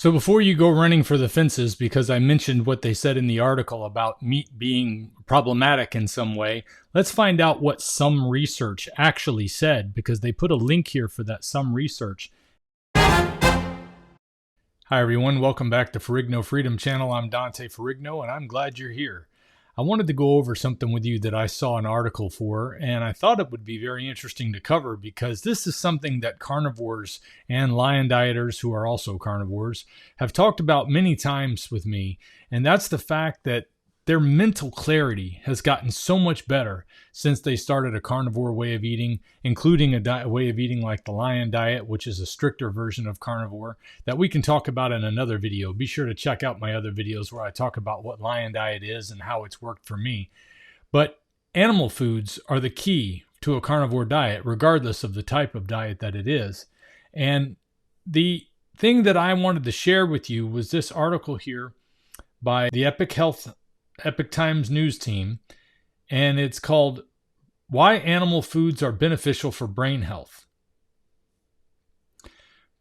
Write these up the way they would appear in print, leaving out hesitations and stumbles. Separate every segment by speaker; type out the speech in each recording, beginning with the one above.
Speaker 1: So before you go running for the fences, because I mentioned what they said in the article about meat being problematic in some way, let's find out what some research actually said, because they put a link here for that some research. Hi everyone, welcome back to Ferrigno Freedom channel. I'm Dante Ferrigno and I'm glad you're here. I wanted to go over something with you that I saw an article for, and I thought it would be very interesting to cover because this is something that carnivores and lion dieters who are also carnivores have talked about many times with me, and that's the fact that their mental clarity has gotten so much better since they started a carnivore way of eating, including a way of eating like the lion diet, which is a stricter version of carnivore that we can talk about in another video. Be sure to check out my other videos where I talk about what lion diet is and how it's worked for me. But animal foods are the key to a carnivore diet, regardless of the type of diet that it is. And the thing that I wanted to share with you was this article here by the Epic Times news team, and it's called Why Animal Foods Are Beneficial for Brain Health.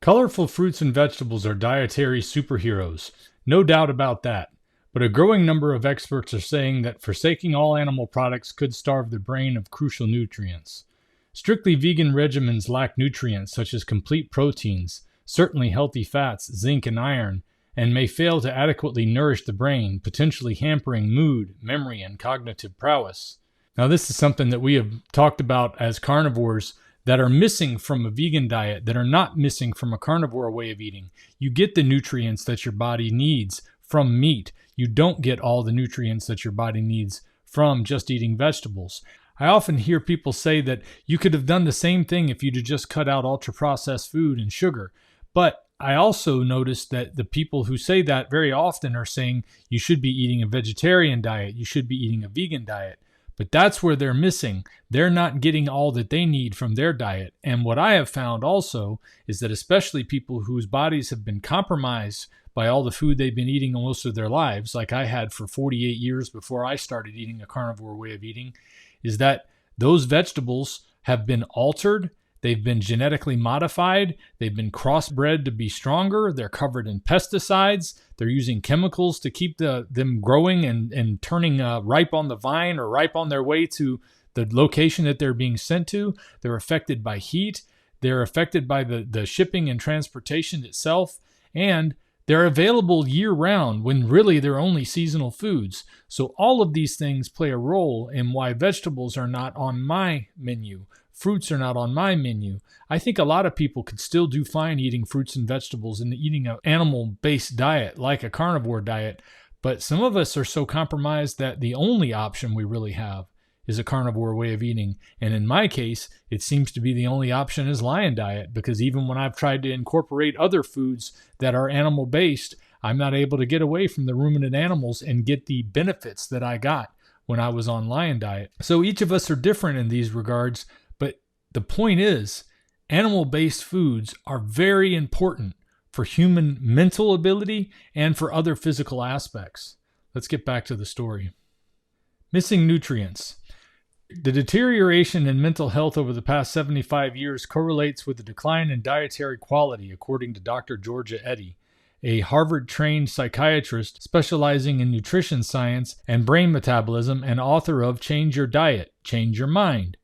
Speaker 1: Colorful fruits and vegetables are dietary superheroes, no doubt about that, but a growing number of experts are saying that forsaking all animal products could starve the brain of crucial nutrients. Strictly vegan regimens lack nutrients such as complete proteins, certainly healthy fats, zinc, and iron, and may fail to adequately nourish the brain, potentially hampering mood, memory, and cognitive prowess. Now, this is something that we have talked about as carnivores that are missing from a vegan diet, that are not missing from a carnivore way of eating. You get the nutrients that your body needs from meat. You don't get all the nutrients that your body needs from just eating vegetables. I often hear people say that you could have done the same thing if you'd have just cut out ultra-processed food and sugar, but I also noticed that the people who say that very often are saying you should be eating a vegetarian diet, you should be eating a vegan diet. But that's where they're missing. They're not getting all that they need from their diet. And what I have found also is that especially people whose bodies have been compromised by all the food they've been eating most of their lives, like I had for 48 years before I started eating a carnivore way of eating, is that those vegetables have been altered. They've been genetically modified. They've been crossbred to be stronger. They're covered in pesticides. They're using chemicals to keep them growing and turning ripe on the vine or ripe on their way to the location that they're being sent to. They're affected by heat. They're affected by the shipping and transportation itself. And they're available year-round when really they're only seasonal foods. So all of these things play a role in why vegetables are not on my menu. Fruits are not on my menu. I think a lot of people could still do fine eating fruits and vegetables and eating an animal-based diet like a carnivore diet, but some of us are so compromised that the only option we really have is a carnivore way of eating. And in my case, it seems to be the only option is lion diet, because even when I've tried to incorporate other foods that are animal-based, I'm not able to get away from the ruminant animals and get the benefits that I got when I was on lion diet. So each of us are different in these regards. The point is, animal-based foods are very important for human mental ability and for other physical aspects. Let's get back to the story. Missing nutrients. The deterioration in mental health over the past 75 years correlates with the decline in dietary quality, according to Dr. Georgia Eddy, a Harvard-trained psychiatrist specializing in nutrition science and brain metabolism and author of Change Your Diet, Change Your Mind.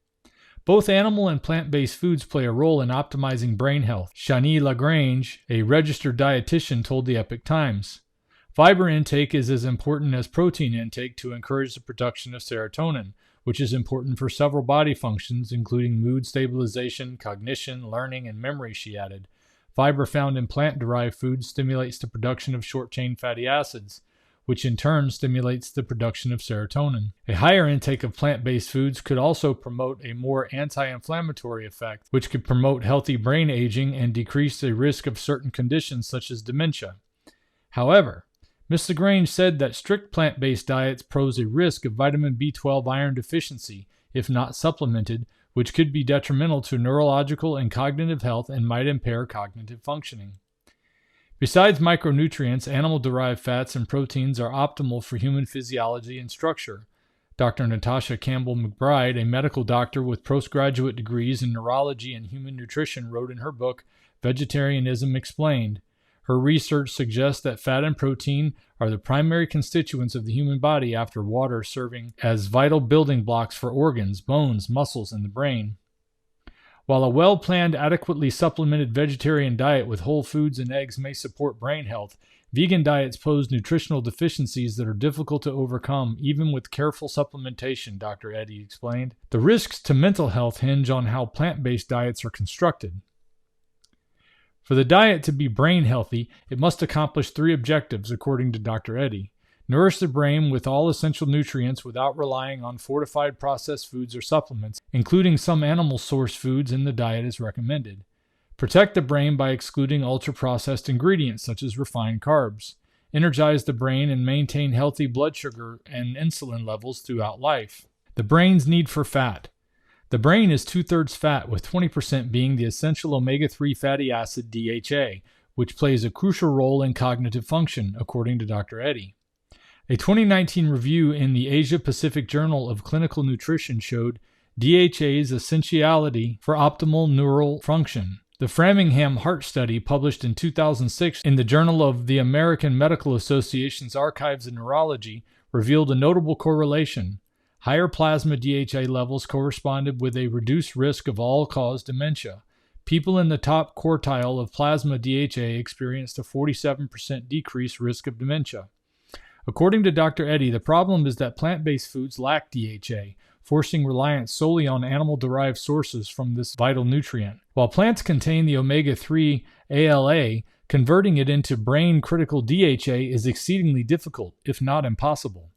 Speaker 1: Both animal and plant-based foods play a role in optimizing brain health, Shani Lagrange, a registered dietitian, told the Epic Times. Fiber intake is as important as protein intake to encourage the production of serotonin, which is important for several body functions, including mood stabilization, cognition, learning, and memory, she added. Fiber found in plant-derived foods stimulates the production of short-chain fatty acids, which in turn stimulates the production of serotonin. A higher intake of plant-based foods could also promote a more anti-inflammatory effect, which could promote healthy brain aging and decrease the risk of certain conditions such as dementia. However, Ms. Lagrange said that strict plant-based diets pose a risk of vitamin B12 iron deficiency, if not supplemented, which could be detrimental to neurological and cognitive health and might impair cognitive functioning. Besides micronutrients, animal-derived fats and proteins are optimal for human physiology and structure. Dr. Natasha Campbell McBride, a medical doctor with postgraduate degrees in neurology and human nutrition, wrote in her book, Vegetarianism Explained. Her research suggests that fat and protein are the primary constituents of the human body after water, serving as vital building blocks for organs, bones, muscles, and the brain. While a well-planned, adequately supplemented vegetarian diet with whole foods and eggs may support brain health, vegan diets pose nutritional deficiencies that are difficult to overcome, even with careful supplementation, Dr. Eddy explained. The risks to mental health hinge on how plant-based diets are constructed. For the diet to be brain healthy, it must accomplish 3 objectives, according to Dr. Eddy. Nourish the brain with all essential nutrients without relying on fortified processed foods or supplements, including some animal source foods in the diet as recommended. Protect the brain by excluding ultra-processed ingredients such as refined carbs. Energize the brain and maintain healthy blood sugar and insulin levels throughout life. The brain's need for fat. The brain is 2/3 fat, with 20% being the essential omega-3 fatty acid DHA, which plays a crucial role in cognitive function, according to Dr. Eddy. A 2019 review in the Asia-Pacific Journal of Clinical Nutrition showed DHA's essentiality for optimal neural function. The Framingham Heart Study, published in 2006 in the Journal of the American Medical Association's Archives in Neurology, revealed a notable correlation. Higher plasma DHA levels corresponded with a reduced risk of all-cause dementia. People in the top quartile of plasma DHA experienced a 47% decreased risk of dementia. According to Dr. Eddy, the problem is that plant-based foods lack DHA, forcing reliance solely on animal-derived sources from this vital nutrient. While plants contain the omega-3 ALA, converting it into brain-critical DHA is exceedingly difficult, if not impossible.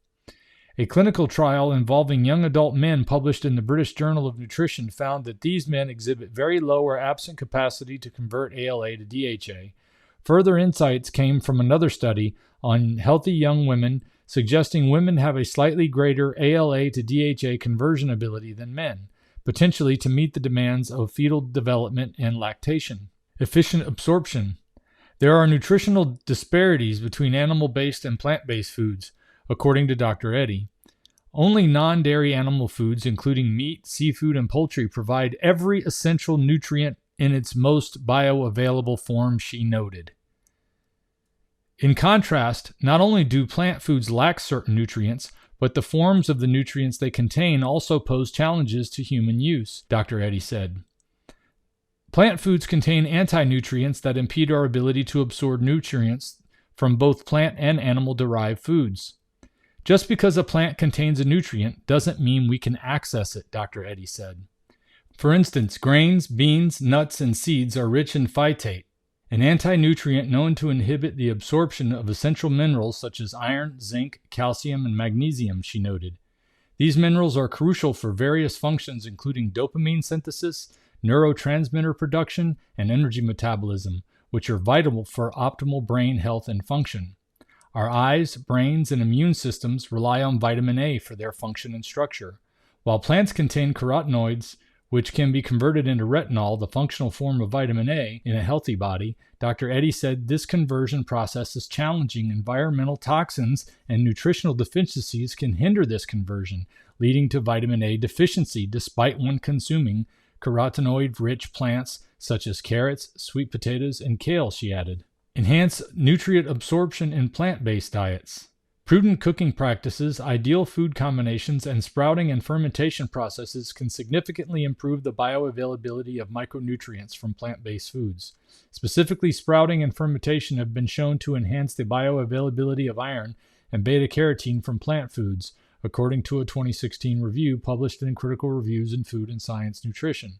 Speaker 1: A clinical trial involving young adult men published in the British Journal of Nutrition found that these men exhibit very low or absent capacity to convert ALA to DHA. Further insights came from another study on healthy young women, suggesting women have a slightly greater ALA to DHA conversion ability than men, potentially to meet the demands of fetal development and lactation. Efficient absorption. There are nutritional disparities between animal-based and plant-based foods, according to Dr. Eddy. Only non-dairy animal foods, including meat, seafood, and poultry, provide every essential nutrient in its most bioavailable form, she noted. In contrast, not only do plant foods lack certain nutrients, but the forms of the nutrients they contain also pose challenges to human use, Dr. Eddy said. Plant foods contain anti-nutrients that impede our ability to absorb nutrients from both plant and animal-derived foods. Just because a plant contains a nutrient doesn't mean we can access it, Dr. Eddy said. For instance, grains, beans, nuts, and seeds are rich in phytate, an anti-nutrient known to inhibit the absorption of essential minerals such as iron, zinc, calcium, and magnesium, she noted. These minerals are crucial for various functions including dopamine synthesis, neurotransmitter production, and energy metabolism, which are vital for optimal brain health and function. Our eyes, brains, and immune systems rely on vitamin A for their function and structure. While plants contain carotenoids, which can be converted into retinol, the functional form of vitamin A, in a healthy body, Dr. Eddy said this conversion process is challenging. Environmental toxins and nutritional deficiencies can hinder this conversion, leading to vitamin A deficiency despite one consuming carotenoid-rich plants such as carrots, sweet potatoes, and kale, she added. Enhance nutrient absorption in plant-based diets. Prudent cooking practices, ideal food combinations, and sprouting and fermentation processes can significantly improve the bioavailability of micronutrients from plant-based foods. Specifically, sprouting and fermentation have been shown to enhance the bioavailability of iron and beta-carotene from plant foods, according to a 2016 review published in Critical Reviews in Food and Science Nutrition.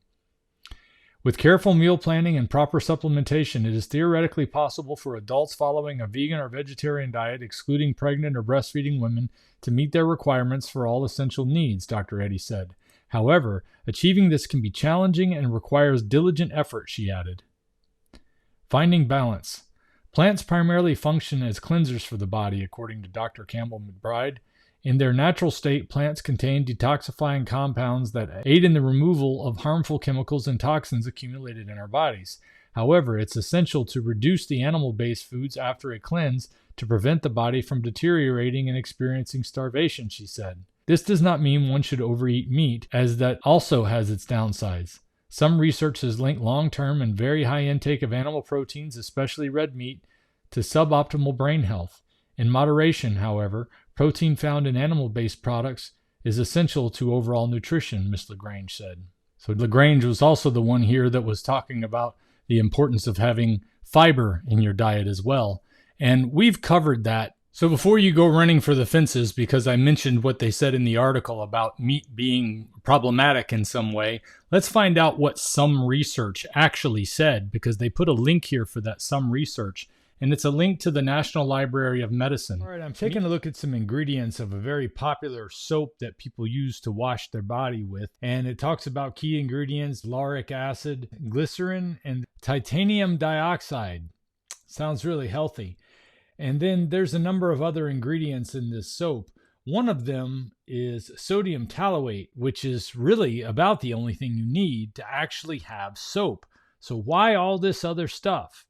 Speaker 1: With careful meal planning and proper supplementation, it is theoretically possible for adults following a vegan or vegetarian diet, excluding pregnant or breastfeeding women, to meet their requirements for all essential needs, Dr. Eddy said. However, achieving this can be challenging and requires diligent effort, she added. Finding balance. Plants primarily function as cleansers for the body, according to Dr. Campbell McBride. In their natural state, plants contain detoxifying compounds that aid in the removal of harmful chemicals and toxins accumulated in our bodies. However, it's essential to reduce the animal-based foods after a cleanse to prevent the body from deteriorating and experiencing starvation, she said. This does not mean one should overeat meat, as that also has its downsides. Some research has linked long-term and very high intake of animal proteins, especially red meat, to suboptimal brain health. In moderation, however, protein found in animal-based products is essential to overall nutrition, Ms. LaGrange said. So LaGrange was also the one here that was talking about the importance of having fiber in your diet as well. And we've covered that. So before you go running for the fences, because I mentioned what they said in the article about meat being problematic in some way, let's find out what some research actually said, because they put a link here for that some research. And it's a link to the National Library of Medicine. All right, I'm taking a look at some ingredients of a very popular soap that people use to wash their body with. And it talks about key ingredients: lauric acid, glycerin, and titanium dioxide. Sounds really healthy. And then there's a number of other ingredients in this soap. One of them is sodium tallowate, which is really about the only thing you need to actually have soap. So why all this other stuff?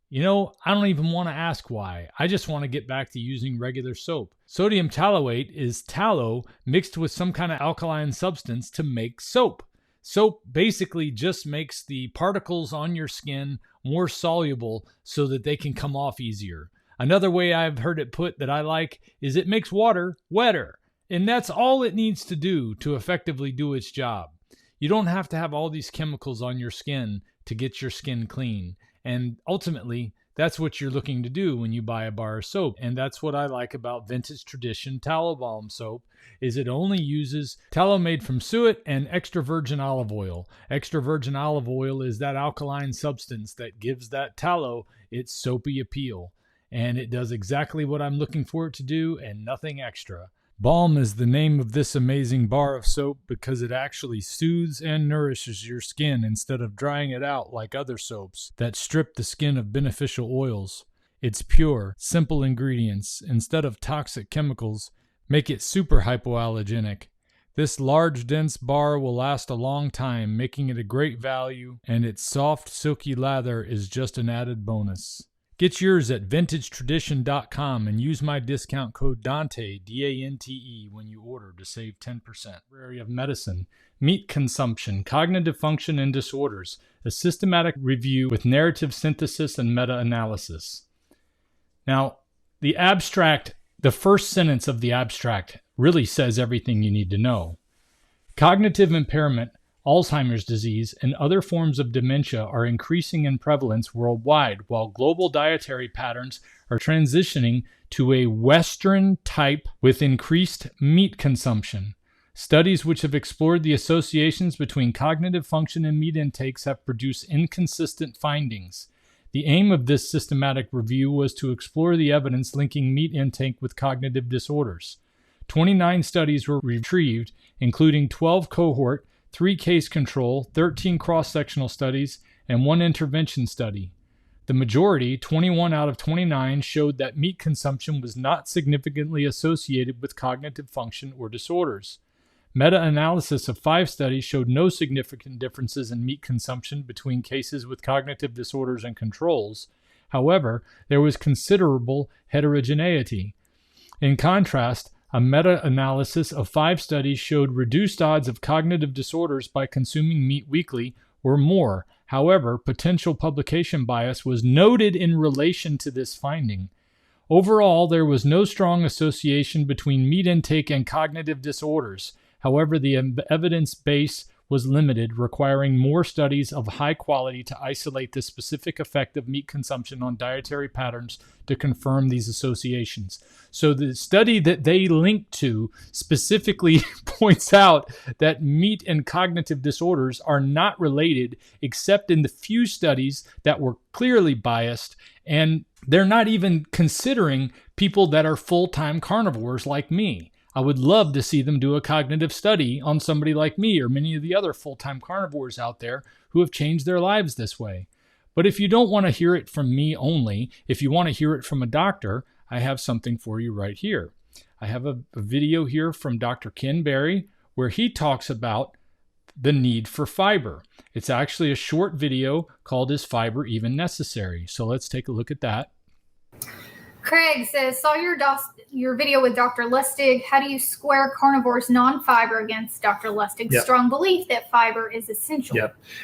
Speaker 1: You know, I don't even want to ask why. I just want to get back to using regular soap. Sodium tallowate is tallow mixed with some kind of alkaline substance to make soap. Soap basically just makes the particles on your skin more soluble so that they can come off easier. Another way I've heard it put that I like is it makes water wetter. And that's all it needs to do to effectively do its job. You don't have to have all these chemicals on your skin to get your skin clean. And ultimately, that's what you're looking to do when you buy a bar of soap. And that's what I like about Vintage Tradition Tallow Balm Soap, is it only uses tallow made from suet and extra virgin olive oil. Extra virgin olive oil is that alkaline substance that gives that tallow its soapy appeal. And it does exactly what I'm looking for it to do and nothing extra. Balm is the name of this amazing bar of soap because it actually soothes and nourishes your skin instead of drying it out like other soaps that strip the skin of beneficial oils. Its pure, simple ingredients, instead of toxic chemicals, make it super hypoallergenic. This large, dense bar will last a long time, making it a great value, and its soft, silky lather is just an added bonus. Get yours at vintagetradition.com and use my discount code Dante, D-A-N-T-E, when you order to save 10%. Library of Medicine, Meat Consumption, Cognitive Function and Disorders, a systematic review with narrative synthesis and meta-analysis. Now, the abstract, the first sentence of the abstract really says everything you need to know. Cognitive impairment, Alzheimer's disease, and other forms of dementia are increasing in prevalence worldwide, while global dietary patterns are transitioning to a Western type with increased meat consumption. Studies which have explored the associations between cognitive function and meat intakes have produced inconsistent findings. The aim of this systematic review was to explore the evidence linking meat intake with cognitive disorders. 29 studies were retrieved, including 12 cohort, 3 case control, 13 cross-sectional studies, and 1 intervention study. The majority, 21 out of 29, showed that meat consumption was not significantly associated with cognitive function or disorders. Meta-analysis of 5 studies showed no significant differences in meat consumption between cases with cognitive disorders and controls. However, there was considerable heterogeneity. In contrast, a meta-analysis of 5 studies showed reduced odds of cognitive disorders by consuming meat weekly or more. However, potential publication bias was noted in relation to this finding. Overall, there was no strong association between meat intake and cognitive disorders. However, the evidence base was limited, requiring more studies of high quality to isolate the specific effect of meat consumption on dietary patterns to confirm these associations. So the study that they linked to specifically points out that meat and cognitive disorders are not related, except in the few studies that were clearly biased, and they're not even considering people that are full-time carnivores like me. I would love to see them do a cognitive study on somebody like me or many of the other full-time carnivores out there who have changed their lives this way. But if you don't want to hear it from me only, if you want to hear it from a doctor, I have something for you right here. I have a video here from Dr. Ken Berry where he talks about the need for fiber. It's actually a short video called Is Fiber Even Necessary? So let's take a look at that.
Speaker 2: Craig says, saw your video with Dr. Lustig. How do you square carnivores' non-fiber against Dr. Lustig's strong belief that fiber is essential?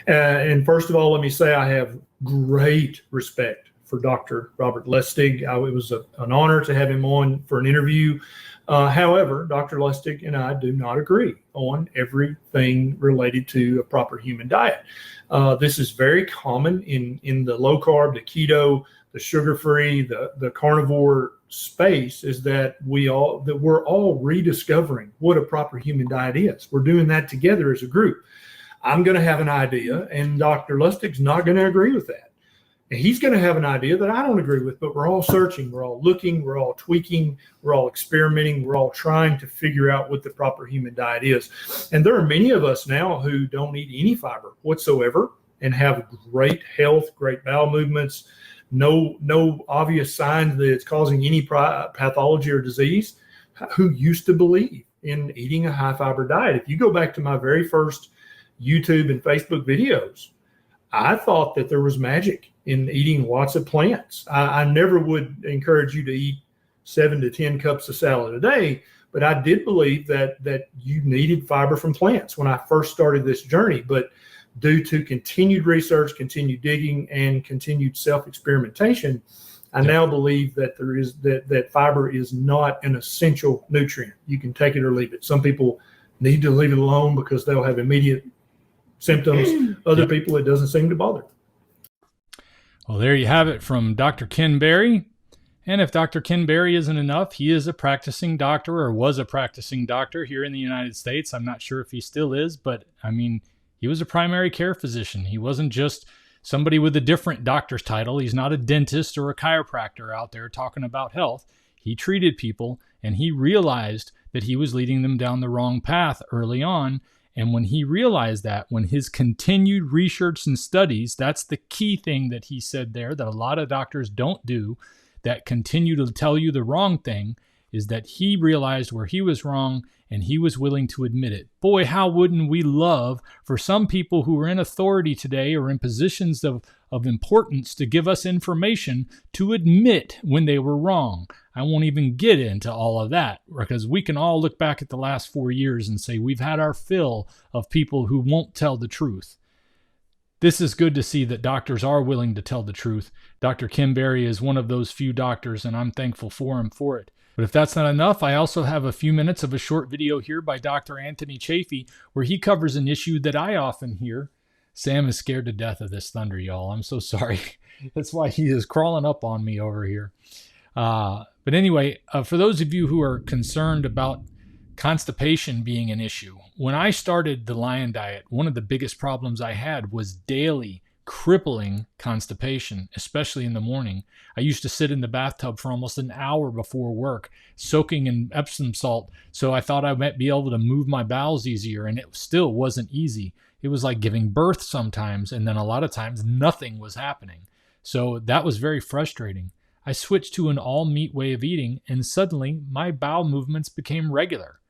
Speaker 3: And first of all, let me say I have great respect for Dr. Robert Lustig. It was an honor to have him on for an interview. However, Dr. Lustig and I do not agree on everything related to a proper human diet. This is very common in the low carb, the keto, the sugar-free, the carnivore space, is that we're all rediscovering what a proper human diet is. We're doing that together as a group. I'm going to have an idea, and Dr. Lustig's not going to agree with that. And he's going to have an idea that I don't agree with, but we're all searching, we're all looking, we're all tweaking, we're all experimenting, we're all trying to figure out what the proper human diet is. And there are many of us now who don't eat any fiber whatsoever and have great health, great bowel movements, no obvious signs that it's causing any pathology or disease, who used to believe in eating a high fiber diet. If you go back to my very first YouTube and Facebook videos, I thought that there was magic in eating lots of plants. I never would encourage you to eat 7 to 10 cups of salad a day, but I did believe that you needed fiber from plants when I first started this journey. But due to continued research, continued digging, and continued self-experimentation, I now believe that that fiber is not an essential nutrient. You can take it or leave it. Some people need to leave it alone because they'll have immediate symptoms. Other people, it doesn't seem to bother.
Speaker 1: Well, there you have it from Dr. Ken Berry. And if Dr. Ken Berry isn't enough, he is a practicing doctor, or was a practicing doctor here in the United States. I'm not sure if he still is, but I mean, he was a primary care physician. He wasn't just somebody with a different doctor's title. He's not a dentist or a chiropractor out there talking about health. He treated people, and he realized that he was leading them down the wrong path early on. And when he realized that, when his continued research and studies, that's the key thing that he said there that a lot of doctors don't do, that continue to tell you the wrong thing, is that he realized where he was wrong and he was willing to admit it. Boy, how wouldn't we love for some people who are in authority today or in positions of importance to give us information to admit when they were wrong. I won't even get into all of that, because we can all look back at the last 4 years and say we've had our fill of people who won't tell the truth. This is good to see that doctors are willing to tell the truth. Dr. Ken Berry is one of those few doctors, and I'm thankful for him for it. But if that's not enough, I also have a few minutes of a short video here by Dr. Anthony Chaffee, where he covers an issue that I often hear. Sam is scared to death of this thunder, y'all. I'm so sorry. That's why he is crawling up on me over here. But anyway, for those of you who are concerned about constipation being an issue, when I started the Lion Diet, one of the biggest problems I had was daily crippling constipation, especially in the morning. I used to sit in the bathtub for almost an hour before work, soaking in Epsom salt, so I thought I might be able to move my bowels easier, and it still wasn't easy. It was like giving birth sometimes, and then a lot of times nothing was happening. So that was very frustrating. I switched to an all-meat way of eating, and suddenly my bowel movements became regular.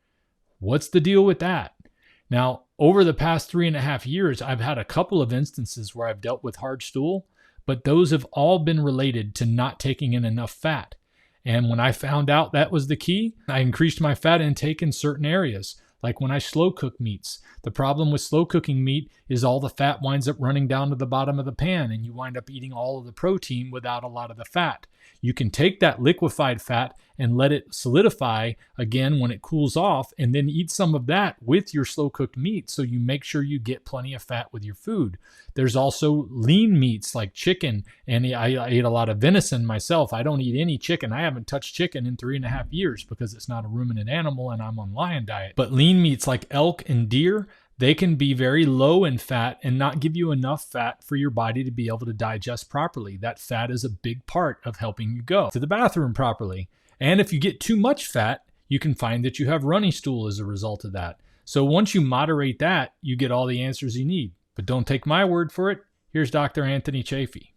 Speaker 1: What's the deal with that? Now, over the past 3.5 years, I've had a couple of instances where I've dealt with hard stool, but those have all been related to not taking in enough fat. And when I found out that was the key, I increased my fat intake in certain areas, like when I slow cook meats. The problem with slow cooking meat is all the fat winds up running down to the bottom of the pan, and you wind up eating all of the protein without a lot of the fat. You can take that liquefied fat and let it solidify again when it cools off, and then eat some of that with your slow cooked meat, so you make sure you get plenty of fat with your food. There's also lean meats like chicken, and I ate a lot of venison myself. I don't eat any chicken. I haven't touched chicken in 3.5 years because it's not a ruminant animal and I'm on Lion Diet. But lean meats like elk and deer, they can be very low in fat and not give you enough fat for your body to be able to digest properly. That fat is a big part of helping you go to the bathroom properly. And if you get too much fat, you can find that you have runny stool as a result of that. So once you moderate that, you get all the answers you need. But don't take my word for it. Here's Dr. Anthony Chaffee.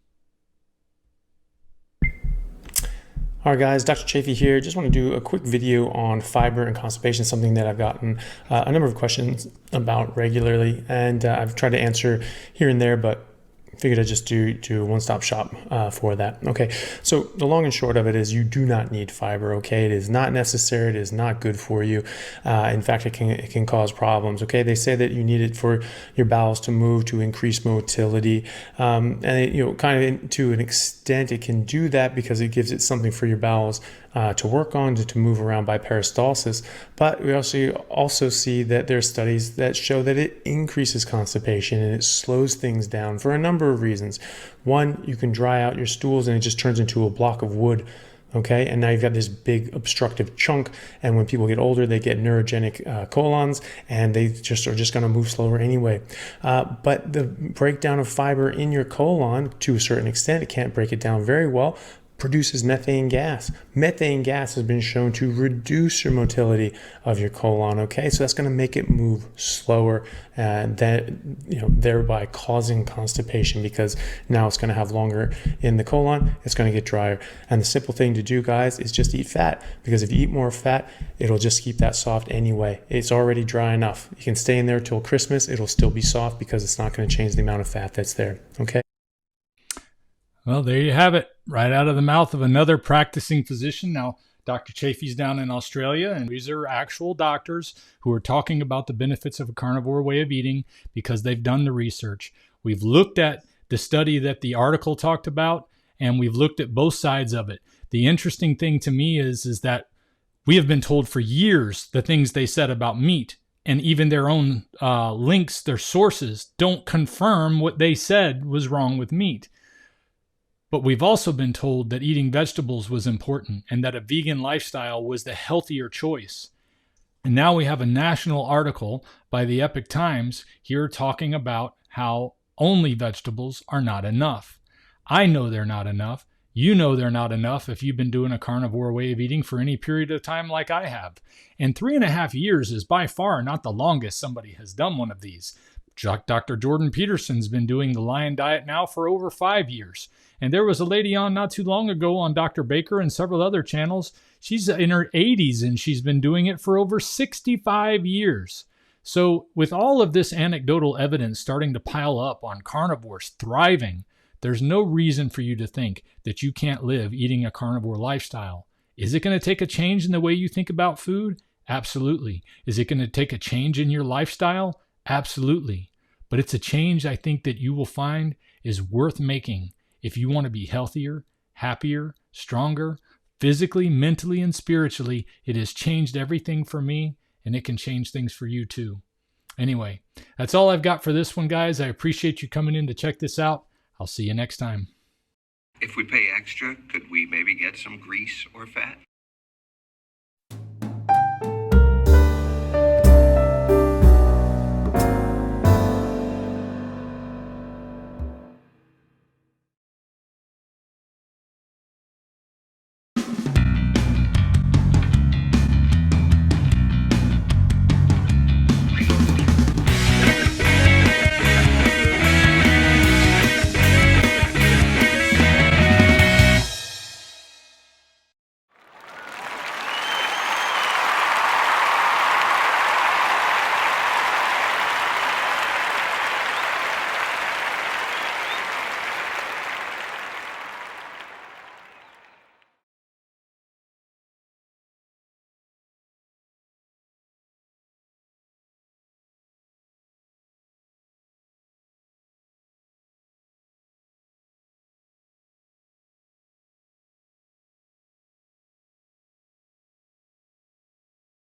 Speaker 4: All right, guys, Dr. Chaffee here. Just want to do a quick video on fiber and constipation, something that I've gotten a number of questions about regularly, and I've tried to answer here and there, but figured I'd just do a one-stop shop for that. Okay, so the long and short of it is you do not need fiber. Okay, it is not necessary. It is not good for you. In fact, it can cause problems. Okay, they say that you need it for your bowels to move, to increase motility, and kind of to an extent it can do that because it gives it something for your bowels to work on, to move around by peristalsis. But we also see that there are studies that show that it increases constipation and it slows things down for a number of reasons. One, you can dry out your stools and it just turns into a block of wood. Okay, and now you've got this big obstructive chunk, and when people get older, they get neurogenic colons, and they are just going to move slower anyway. But the breakdown of fiber in your colon, to a certain extent, it can't break it down very well, produces methane gas. Methane gas has been shown to reduce your motility of your colon. Okay, so that's going to make it move slower, and thereby causing constipation because now it's going to have longer in the colon. It's going to get drier. And the simple thing to do, guys, is just eat fat, because if you eat more fat, it'll just keep that soft anyway. It's already dry enough. You can stay in there till Christmas. It'll still be soft because it's not going to change the amount of fat that's there. Okay.
Speaker 1: Well, there you have it, right out of the mouth of another practicing physician. Now, Dr. Chafee's down in Australia, and these are actual doctors who are talking about the benefits of a carnivore way of eating because they've done the research. We've looked at the study that the article talked about, and we've looked at both sides of it. The interesting thing to me is that we have been told for years the things they said about meat, and even their own links, their sources, don't confirm what they said was wrong with meat. But we've also been told that eating vegetables was important and that a vegan lifestyle was the healthier choice. And now we have a national article by the Epoch Times here talking about how only vegetables are not enough. I know they're not enough. You know they're not enough if you've been doing a carnivore way of eating for any period of time like I have. And 3.5 years is by far not the longest somebody has done one of these. Dr. Jordan Peterson's been doing the Lion Diet now for over 5 years. And there was a lady on not too long ago on Dr. Baker and several other channels. She's in her 80s and she's been doing it for over 65 years. So with all of this anecdotal evidence starting to pile up on carnivores thriving, there's no reason for you to think that you can't live eating a carnivore lifestyle. Is it going to take a change in the way you think about food? Absolutely. Is it going to take a change in your lifestyle? Absolutely. But it's a change I think that you will find is worth making if you want to be healthier, happier, stronger, physically, mentally, and spiritually. It has changed everything for me, and it can change things for you too. Anyway, that's all I've got for this one, guys. I appreciate you coming in to check this out. I'll see you next time.
Speaker 5: If we pay extra, could we maybe get some grease or fat?